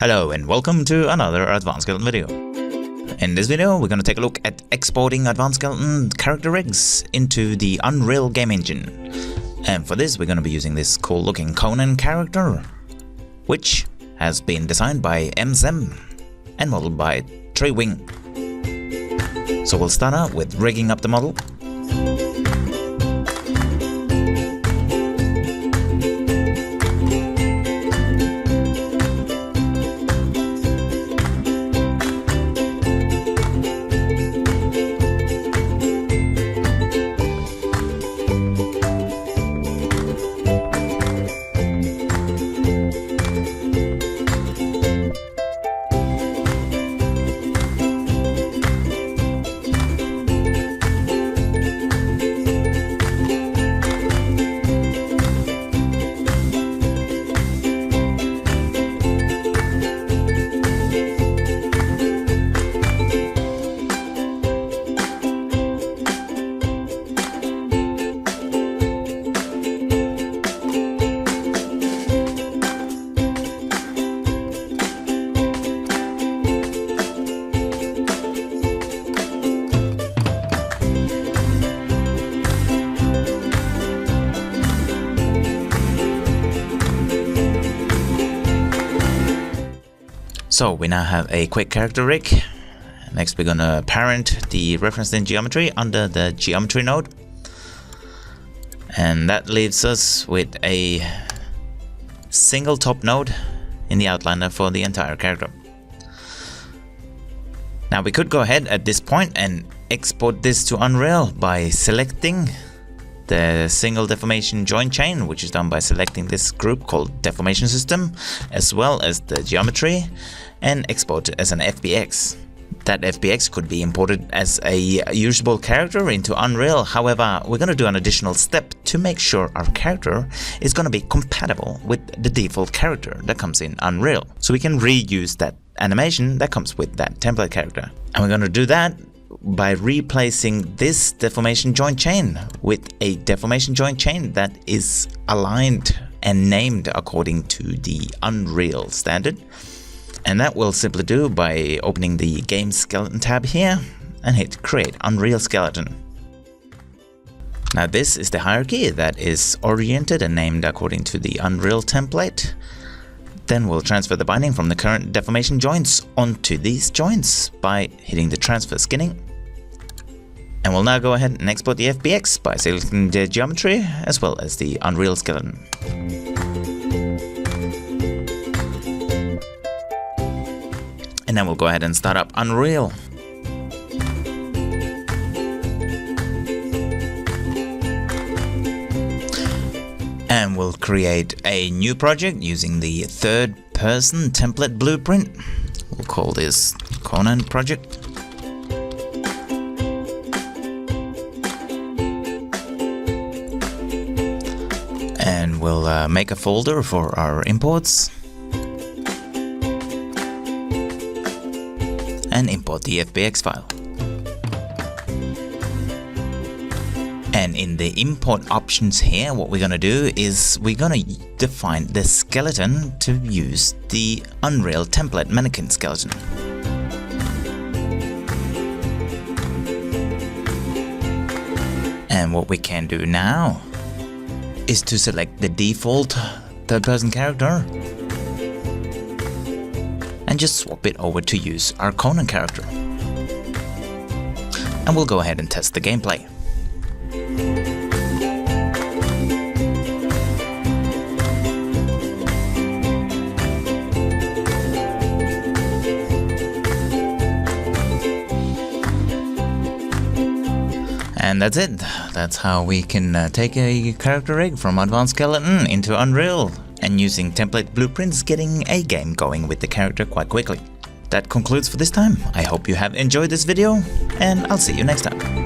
Hello and welcome to another Advanced Skeleton video. In this video we're going to take a look at exporting Advanced Skeleton character rigs into the Unreal game engine. And for this we're going to be using this cool looking Conan character, which has been designed by MZem and modeled by Treewing. So we'll start out with rigging up the model. So we now have a quick character rig. Next we're gonna parent the reference in geometry under the geometry node. And that leaves us with a single top node in the outliner for the entire character. Now we could go ahead at this point and export this to Unreal by selecting the single deformation joint chain, which is done by selecting this group called deformation system, as well as the geometry, and export it as an FBX. That FBX could be imported as a usable character into Unreal. However, we're going to do an additional step to make sure our character is going to be compatible with the default character that comes in Unreal, so we can reuse that animation that comes with that template character. And we're going to do that by replacing this deformation joint chain with a deformation joint chain that is aligned and named according to the Unreal standard. And that we'll simply do by opening the Game Skeleton tab here and hit Create Unreal Skeleton. Now this is the hierarchy that is oriented and named according to the Unreal template. Then we'll transfer the binding from the current deformation joints onto these joints by hitting the transfer skinning. And we'll now go ahead and export the FBX by selecting the geometry as well as the Unreal skeleton. And then we'll go ahead and start up Unreal. And we'll create a new project using the third-person template blueprint. We'll call this Conan project. And we'll make a folder for our imports. And import the FBX file. And in the import options here, what we're going to do is we're going to define the skeleton to use the Unreal template mannequin skeleton. And what we can do now is to select the default third-person character and just swap it over to use our Conan character. And we'll go ahead and test the gameplay. And that's it. That's how we can take a character rig from Advanced Skeleton into Unreal, and using template blueprints getting a game going with the character quite quickly. That concludes for this time. I hope you have enjoyed this video, and I'll see you next time.